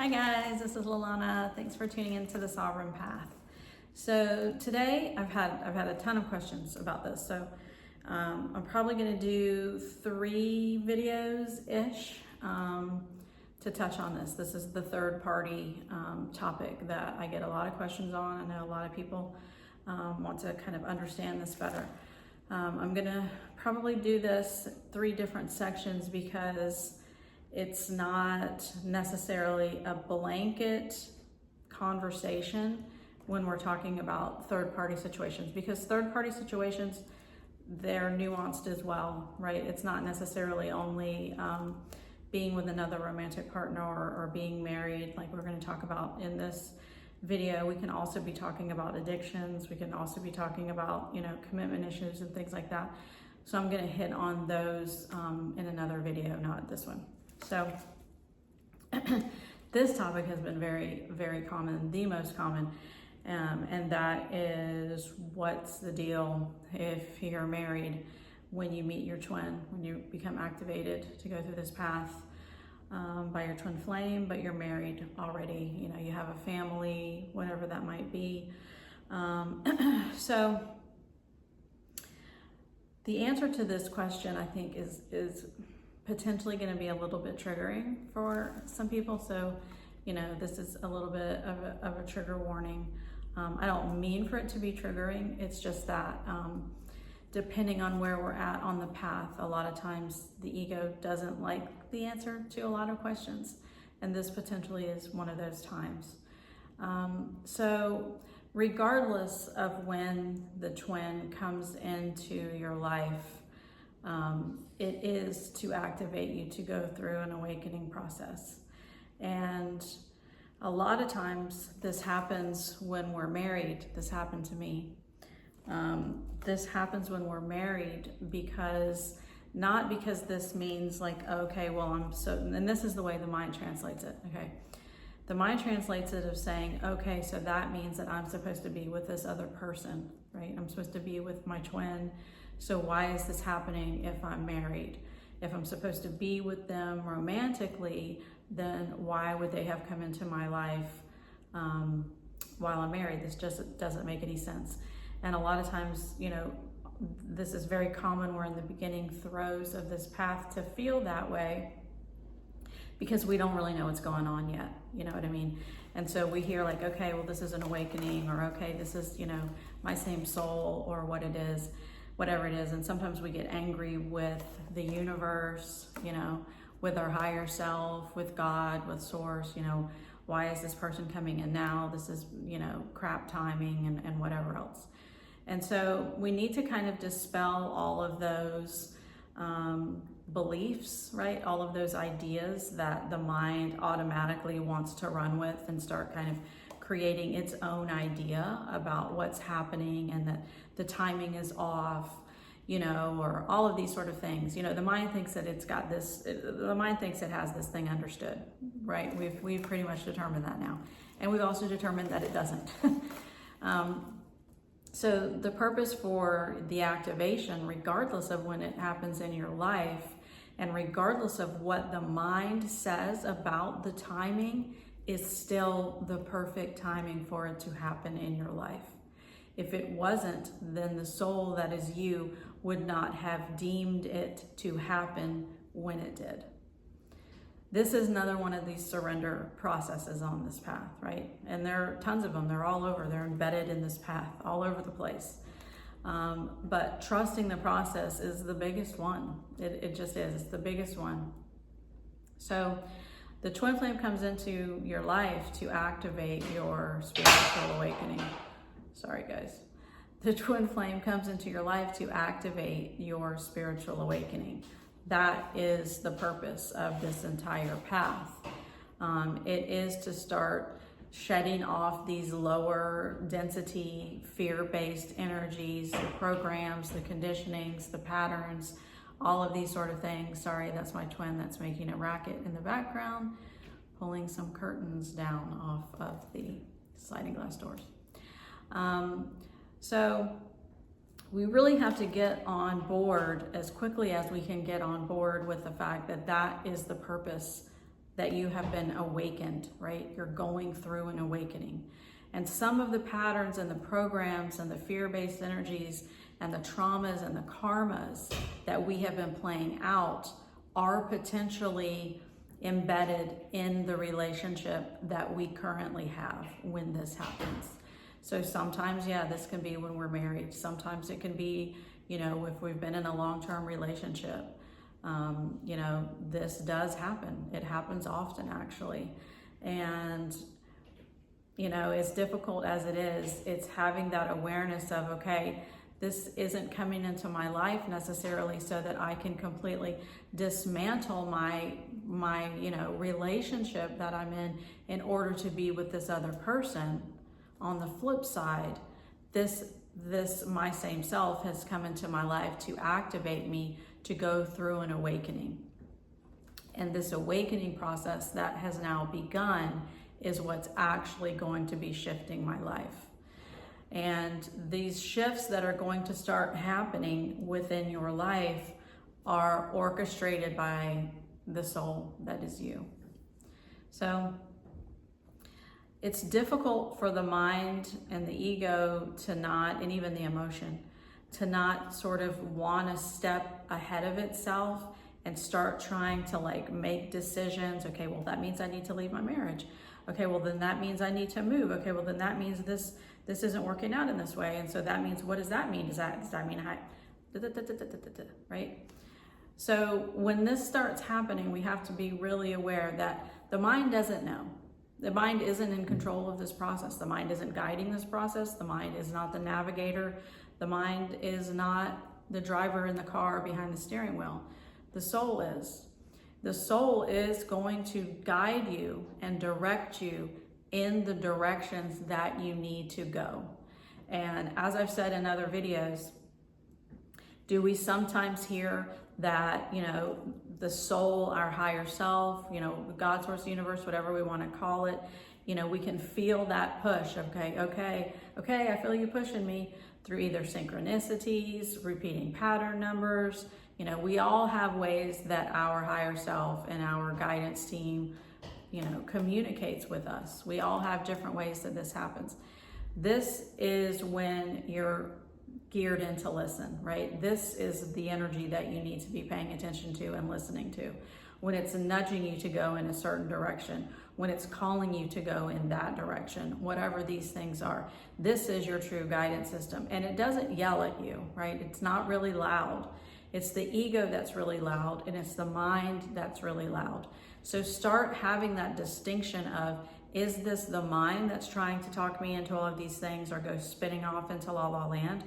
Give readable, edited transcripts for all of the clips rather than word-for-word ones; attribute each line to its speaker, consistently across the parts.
Speaker 1: Hi guys, this is Lalana. Thanks for tuning into the Sovereign Path. So today I've had a ton of questions about this. So I'm probably going to do 3 videos-ish to touch on this. This is the third party topic that I get a lot of questions on. I know a lot of people want to kind of understand this better. I'm going to probably do this 3 different sections because it's not necessarily a blanket conversation when we're talking about third-party situations, because third-party situations, they're nuanced as well, right? It's not necessarily only being with another romantic partner or being married, like we're going to talk about in this video. We can also be talking about addictions. We can also be talking about, commitment issues and things like that. So I'm going to hit on those in another video, not this one. So this topic has been very, very common, the most common, and that is, what's the deal if you're married when you meet your twin, when you become activated to go through this path by your twin flame, but you're married already, you have a family, whatever that might be. So the answer to this question, I think, is potentially going to be a little bit triggering for some people. So, this is a little bit of a trigger warning. I don't mean for it to be triggering. It's just that depending on where we're at on the path, a lot of times the ego doesn't like the answer to a lot of questions. And this potentially is one of those times. So regardless of when the twin comes into your life, it is to activate you to go through an awakening process. And a lot of times this happens when we're married. This happened to me. This happens when we're married not because this means like, okay, well, and this is the way the mind translates it, okay? The mind translates it of saying, okay, so that means that I'm supposed to be with this other person, right? I'm supposed to be with my twin. So why is this happening if I'm married? If I'm supposed to be with them romantically, then why would they have come into my life while I'm married? This just doesn't make any sense. And a lot of times, this is very common. We're in the beginning throes of this path to feel that way because we don't really know what's going on yet. You know what I mean? And so we hear like, okay, well, this is an awakening, or okay, this is, my same soul, or whatever it is. And sometimes we get angry with the universe, with our higher self, with God, with source, why is this person coming in now? This is, crap timing and whatever else. And so we need to kind of dispel all of those beliefs, right? All of those ideas that the mind automatically wants to run with and start kind of creating its own idea about what's happening and that the timing is off, or all of these sort of things. The mind thinks that the mind thinks it has this thing understood, right? We've pretty much determined that now. And we've also determined that it doesn't. So the purpose for the activation, regardless of when it happens in your life, and regardless of what the mind says about the timing, is still the perfect timing for it to happen in your life. If it wasn't, then the soul that is you would not have deemed it to happen when it did. This is another one of these surrender processes on this path, right? And there are tons of them. They're all over. They're embedded in this path, all over the place. But trusting the process is the biggest one. It just is. It's the biggest one. So the twin flame comes into your life to activate your spiritual awakening. Sorry, guys. The twin flame comes into your life to activate your spiritual awakening. That is the purpose of this entire path. It is to start shedding off these lower density, fear-based energies, the programs, the conditionings, the patterns, all of these sort of things. Sorry, that's my twin that's making a racket in the background, pulling some curtains down off of the sliding glass doors. So we really have to get on board as quickly as we can get on board with the fact that that is the purpose that you have been awakened, right? You're going through an awakening. And some of the patterns and the programs and the fear-based energies and the traumas and the karmas that we have been playing out are potentially embedded in the relationship that we currently have when this happens. So sometimes, yeah, this can be when we're married. Sometimes it can be, you know, if we've been in a long-term relationship. You know, this does happen. It happens often, actually. And, you know, as difficult as it is, it's having that awareness of, okay, this isn't coming into my life necessarily so that I can completely dismantle my you know, relationship that I'm in order to be with this other person. On the flip side, this my same self has come into my life to activate me to go through an awakening. And this awakening process that has now begun is what's actually going to be shifting my life. And these shifts that are going to start happening within your life are orchestrated by the soul that is you. So it's difficult for the mind and the ego to not, and even the emotion, to not sort of want to step ahead of itself and start trying to like make decisions. Okay, well, that means I need to leave my marriage. Okay, well, then that means I need to move. Okay, well, then that means this isn't working out in this way. And so that means, what does that mean? Does that mean right? So when this starts happening, we have to be really aware that the mind doesn't know. The mind isn't in control of this process. The mind isn't guiding this process. The mind is not the navigator. The mind is not the driver in the car behind the steering wheel. The soul is. The soul is going to guide you and direct you in the directions that you need to go. And as I've said in other videos, do we sometimes hear that, you know, the soul, our higher self, you know, God, source, universe, whatever we want to call it, you know, we can feel that push. Okay, I feel you pushing me through either synchronicities, repeating pattern numbers. You know, we all have ways that our higher self and our guidance team, you know, communicates with us. We all have different ways that this happens. This is when you're geared in to listen, right? This is the energy that you need to be paying attention to and listening to. When it's nudging you to go in a certain direction, when it's calling you to go in that direction, whatever these things are, this is your true guidance system. And it doesn't yell at you, right? It's not really loud. It's the ego that's really loud, and it's the mind that's really loud. So start having that distinction of, is this the mind that's trying to talk me into all of these things or go spinning off into la la land?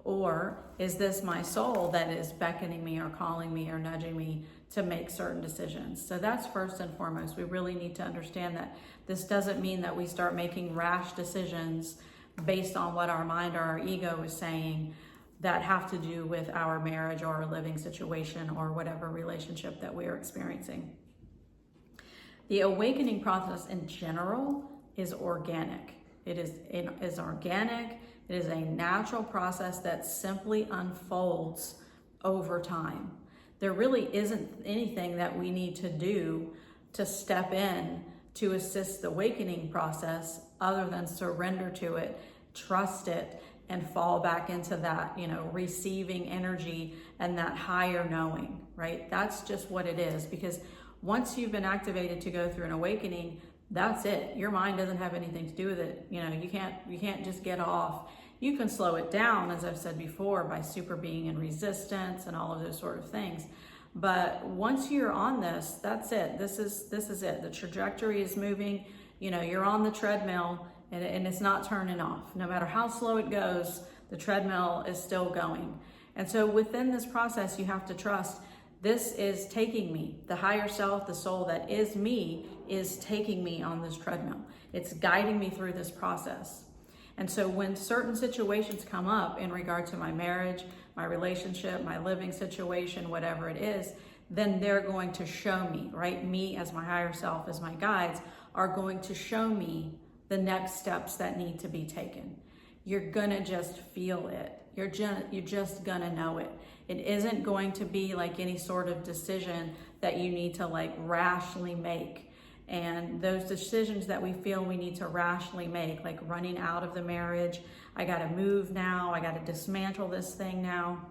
Speaker 1: Or is this my soul that is beckoning me or calling me or nudging me to make certain decisions? So that's first and foremost. We really need to understand that this doesn't mean that we start making rash decisions based on what our mind or our ego is saying that have to do with our marriage or our living situation or whatever relationship that we are experiencing. The awakening process in general is organic. It is organic. It is a natural process that simply unfolds over time. There really isn't anything that we need to do to step in to assist the awakening process other than surrender to it, trust it, and fall back into that, you know, receiving energy and that higher knowing, right? That's just what it is, because once you've been activated to go through an awakening, that's it. Your mind doesn't have anything to do with it. You know, you can't just get off. You can slow it down, as I've said before, by super being in resistance and all of those sort of things. But once you're on this, that's it. This is it. The trajectory is moving. You know, you're on the treadmill and it's not turning off. No matter how slow it goes, the treadmill is still going. And so within this process, you have to trust, this is taking me. The higher self, the soul that is me, is taking me on this treadmill. It's guiding me through this process. And so when certain situations come up in regard to my marriage, my relationship, my living situation, whatever it is, then they're going to show me, right? Me as my higher self, as my guides, are going to show me the next steps that need to be taken. You're gonna just feel it. You're just gonna know it. It isn't going to be like any sort of decision that you need to like rashly make. And those decisions that we feel we need to rationally make, like running out of the marriage, I got to move now, I got to dismantle this thing now,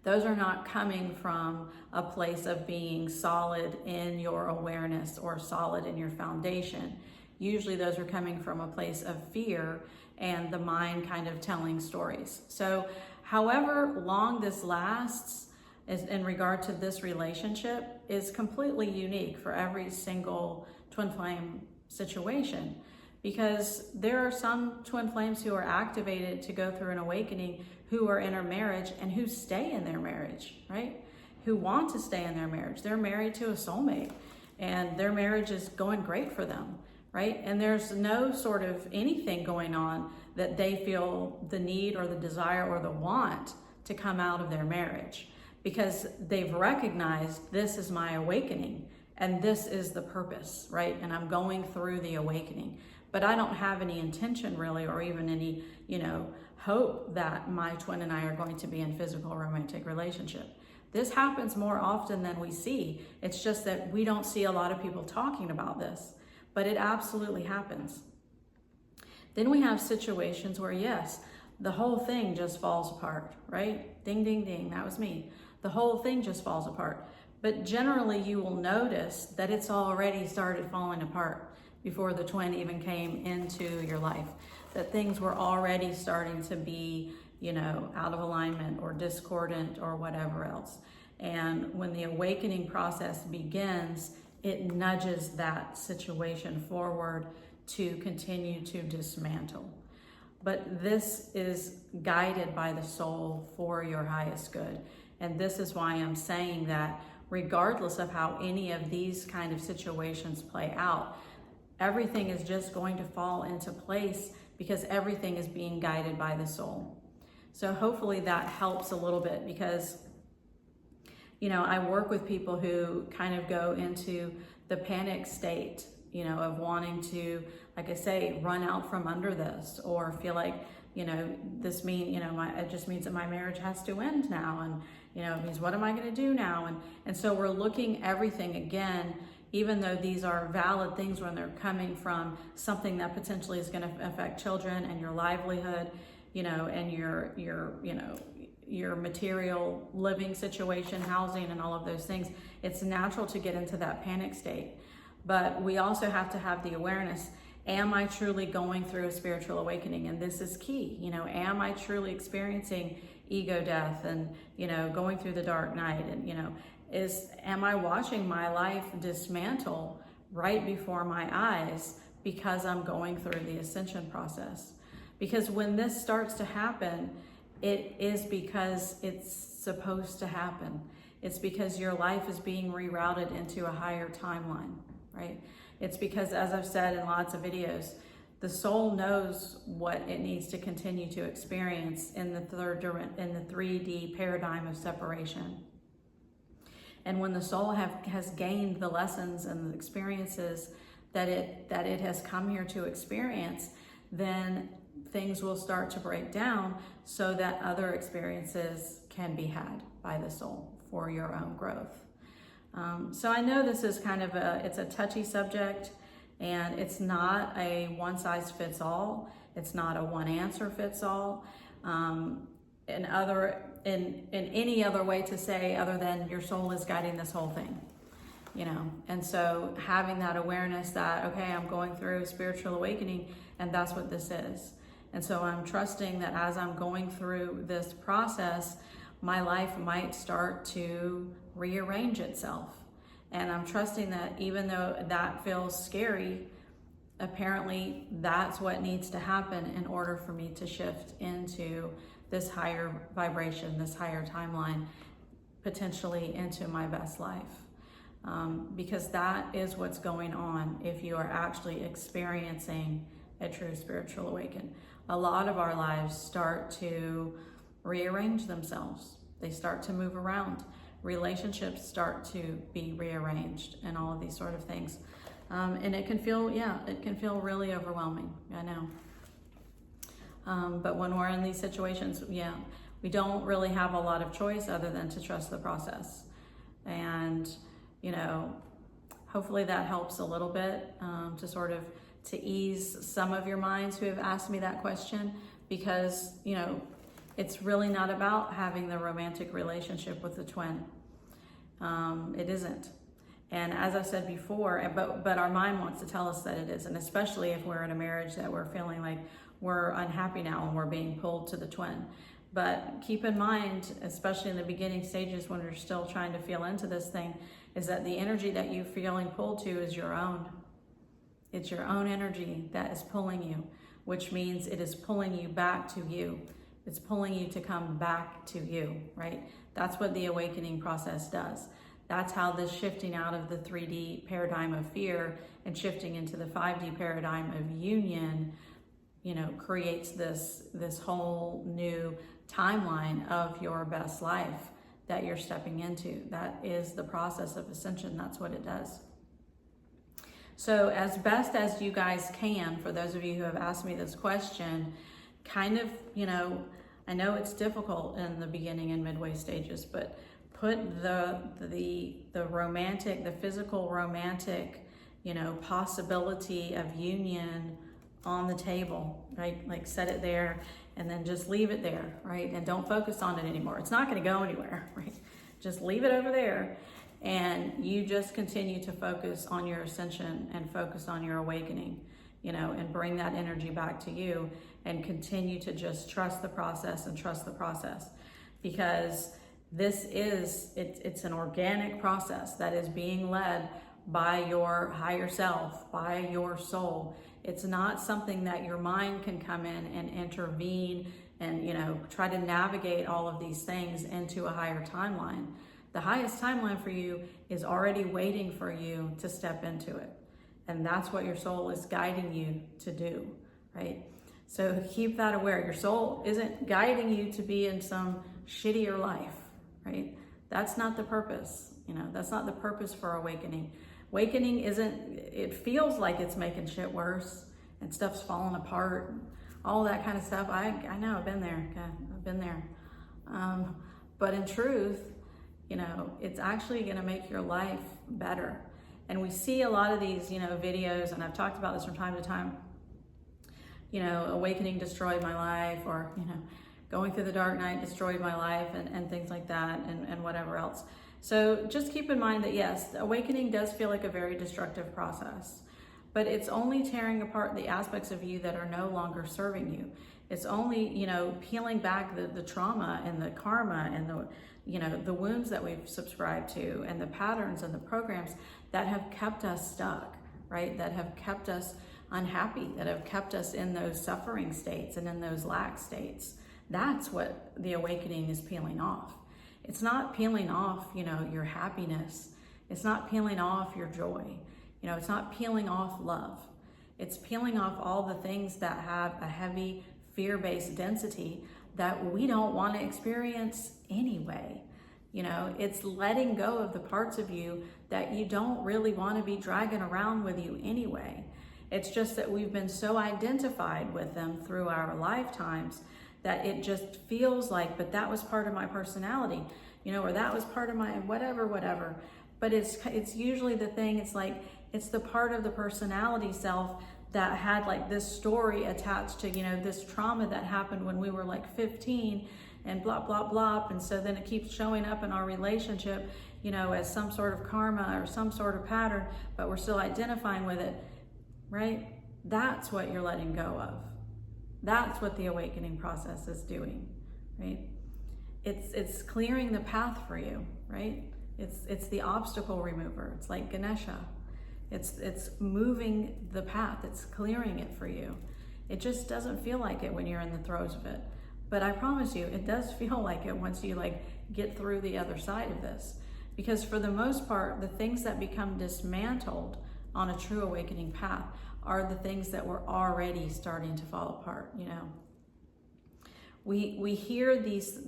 Speaker 1: those are not coming from a place of being solid in your awareness or solid in your foundation. Usually those are coming from a place of fear and the mind kind of telling stories. So however long this lasts is in regard to this relationship is completely unique for every single twin flame situation, because there are some twin flames who are activated to go through an awakening who are in a marriage and who stay in their marriage, right? Who want to stay in their marriage. They're married to a soulmate and their marriage is going great for them, right? And there's no sort of anything going on that they feel the need or the desire or the want to come out of their marriage, because they've recognized this is my awakening and this is the purpose, right? And I'm going through the awakening, but I don't have any intention really, or even any, hope that my twin and I are going to be in physical romantic relationship. This happens more often than we see. It's just that we don't see a lot of people talking about this, but it absolutely happens. Then we have situations where, yes, the whole thing just falls apart, right? Ding, ding, ding, that was me. The whole thing just falls apart. But generally you will notice that it's already started falling apart before the twin even came into your life, that things were already starting to be, out of alignment or discordant or whatever else. And when the awakening process begins, it nudges that situation forward to continue to dismantle. But this is guided by the soul for your highest good. And this is why I'm saying that regardless of how any of these kind of situations play out, everything is just going to fall into place because everything is being guided by the soul. So hopefully that helps a little bit, because, I work with people who kind of go into the panic state, of wanting to, like I say, run out from under this, or feel like, this it just means that my marriage has to end now. And, it means, what am I going to do now? And so we're looking everything again, even though these are valid things when they're coming from something that potentially is going to affect children and your livelihood, and your material living situation, housing, and all of those things. It's natural to get into that panic state. But we also have to have the awareness, am I truly going through a spiritual awakening? And this is key. Am I truly experiencing ego death and, going through the dark night? And, am I watching my life dismantle right before my eyes because I'm going through the ascension process? Because when this starts to happen, it is because it's supposed to happen. It's because your life is being rerouted into a higher timeline, right? It's because, as I've said in lots of videos, the soul knows what it needs to continue to experience in the 3D paradigm of separation. And when the soul has gained the lessons and the experiences that it has come here to experience, then things will start to break down so that other experiences can be had by the soul for your own growth. So I know this is kind of it's a touchy subject, and it's not a one size fits all. It's not a one answer fits all. In any other way to say other than your soul is guiding this whole thing, and so having that awareness that, okay, I'm going through a spiritual awakening and that's what this is. And so I'm trusting that as I'm going through this process, my life might start to rearrange itself. And I'm trusting that even though that feels scary, apparently that's what needs to happen in order for me to shift into this higher vibration, this higher timeline, potentially into my best life. Because that is what's going on if you are actually experiencing a true spiritual awakening. A lot of our lives start to rearrange themselves. They start to move around. Relationships start to be rearranged and all of these sort of things. And it can feel really overwhelming, I know. But when we're in these situations, we don't really have a lot of choice other than to trust the process. And, hopefully that helps a little bit to sort of to ease some of your minds who have asked me that question, because, you know, it's really not about having the romantic relationship with the twin. It isn't. And as I said before, but our mind wants to tell us that it is, and especially if we're in a marriage that we're feeling like we're unhappy now and we're being pulled to the twin. But keep in mind, especially in the beginning stages when you're still trying to feel into this thing, is that the energy that you're feeling pulled to is your own. It's your own energy that is pulling you, which means it is pulling you back to you. It's pulling you to come back to you, right? That's what the awakening process does. That's how this shifting out of the 3D paradigm of fear and shifting into the 5D paradigm of union, you know, creates this whole new timeline of your best life that you're stepping into. That is the process of ascension. That's what it does. So as best as you guys can, for those of you who have asked me this question, kind of, you know, I know it's difficult in the beginning and midway stages, but put the romantic, the physical romantic, you know, possibility of union on the table, right? Like set it there and then just leave it there, right? And don't focus on it anymore. It's not going to go anywhere, right? Just leave it over there, and you just continue to focus on your ascension and focus on your awakening, you know, and bring that energy back to you and continue to just trust the process and trust the process, because this is, it's an organic process that is being led by your higher self, by your soul. It's not something that your mind can come in and intervene and, you know, try to navigate all of these things into a higher timeline. The highest timeline for you is already waiting for you to step into it. And that's what your soul is guiding you to do, right? So keep that aware. Your soul isn't guiding you to be in some shittier life, right? That's not the purpose. You know, that's not the purpose for awakening. Awakening isn't, it feels like it's making shit worse and stuff's falling apart, all that kind of stuff. I know, I've been there, okay? I've been there. But in truth, you know, it's actually gonna make your life better. And we see a lot of these, you know, videos, and I've talked about this from time to time, you know, awakening destroyed my life, or, you know, going through the dark night destroyed my life, and things like that, and whatever else. So just keep in mind that yes, awakening does feel like a very destructive process, but it's only tearing apart the aspects of you that are no longer serving you. It's only, you know, peeling back the trauma and the karma and the, you know, the wounds that we've subscribed to, and the patterns and the programs that have kept us stuck, right? That have kept us unhappy, that have kept us in those suffering states and in those lack states. That's what the awakening is peeling off. It's not peeling off, you know, your happiness. It's not peeling off your joy. You know, it's not peeling off love. It's peeling off all the things that have a heavy fear-based density that we don't want to experience anyway. You know, it's letting go of the parts of you that you don't really want to be dragging around with you anyway. It's just that we've been so identified with them through our lifetimes that it just feels like, but that was part of my personality, you know, or that was part of my whatever. But it's usually the thing, it's like, it's the part of the personality self that had like this story attached to, you know, this trauma that happened when we were like 15 and blah, blah, blah. And so then it keeps showing up in our relationship, you know, as some sort of karma or some sort of pattern, but we're still identifying with it, right? That's what you're letting go of. That's what the awakening process is doing, right? It's clearing the path for you, right? It's the obstacle remover. It's like Ganesha. It's moving the path. It's clearing it for you. It just doesn't feel like it when you're in the throes of it. But I promise you, it does feel like it once you like get through the other side of this. Because for the most part, the things that become dismantled on a true awakening path are the things that were already starting to fall apart, you know. We hear these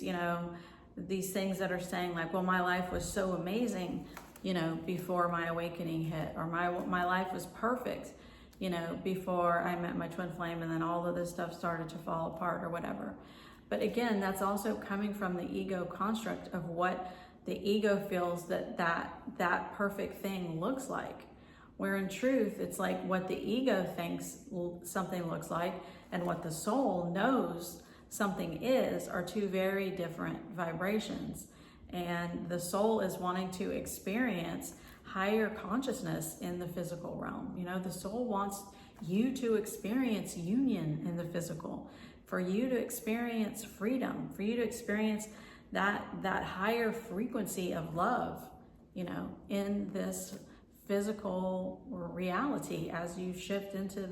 Speaker 1: you know, these things that are saying like, well, my life was so amazing, you know, before my awakening hit, or my life was perfect, you know, before I met my twin flame, and then all of this stuff started to fall apart or whatever. But again, that's also coming from the ego construct of what the ego feels that perfect thing looks like. Where in truth, it's like what the ego thinks something looks like and what the soul knows something is are two very different vibrations. And the soul is wanting to experience higher consciousness in the physical realm. You know, the soul wants you to experience union in the physical, for you to experience freedom, for you to experience that higher frequency of love, you know, in this physical reality as you shift into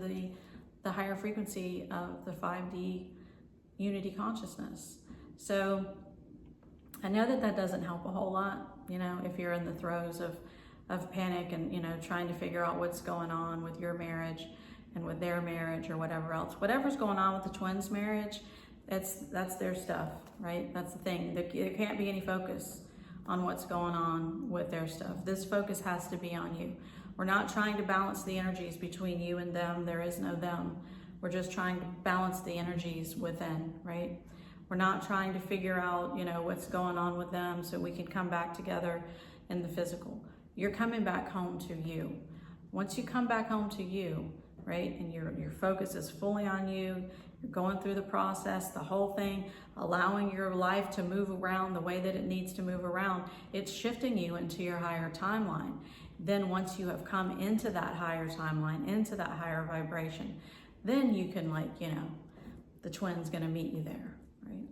Speaker 1: the higher frequency of the 5D unity consciousness. So I know that doesn't help a whole lot, you know, if you're in the throes of panic and, you know, trying to figure out what's going on with your marriage and with their marriage or whatever else. Whatever's going on with the twins' marriage, that's their stuff, right? That's the thing. There can't be any focus on what's going on with their stuff. This focus has to be on you. We're not trying to balance the energies between you and them. There is no them. We're just trying to balance the energies within, right? We're not trying to figure out, you know, what's going on with them so we can come back together in the physical. You're coming back home to you. Once you come back home to you, right, and your focus is fully on you, you're going through the process, the whole thing, allowing your life to move around the way that it needs to move around, it's shifting you into your higher timeline. Then once you have come into that higher timeline, into that higher vibration, then you can, like, you know, the twin's gonna meet you there, right?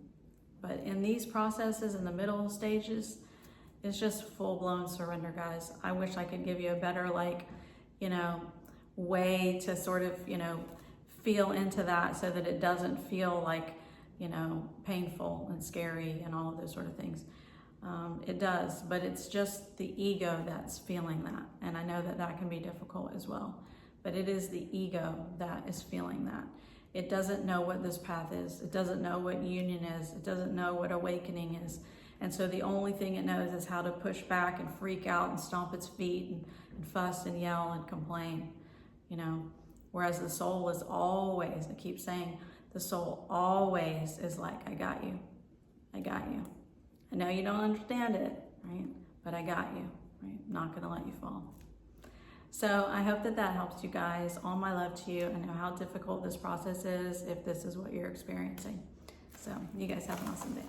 Speaker 1: But in these processes, in the middle stages, it's just full-blown surrender, guys. I wish I could give you a better, like, you know, way to sort of, you know, feel into that so that it doesn't feel like, you know, painful and scary and all of those sort of things. It does, but it's just the ego that's feeling that. And I know that can be difficult as well, but it is the ego that is feeling that. It doesn't know what this path is. It doesn't know what union is. It doesn't know what awakening is. And so the only thing it knows is how to push back and freak out and stomp its feet and fuss and yell and complain, you know. Whereas the soul is always, I keep saying, the soul always is like, I got you. I got you. I know you don't understand it, right? But I got you, right? I'm not gonna let you fall. So I hope that helps you guys. All my love to you. I know how difficult this process is if this is what you're experiencing. So you guys have an awesome day.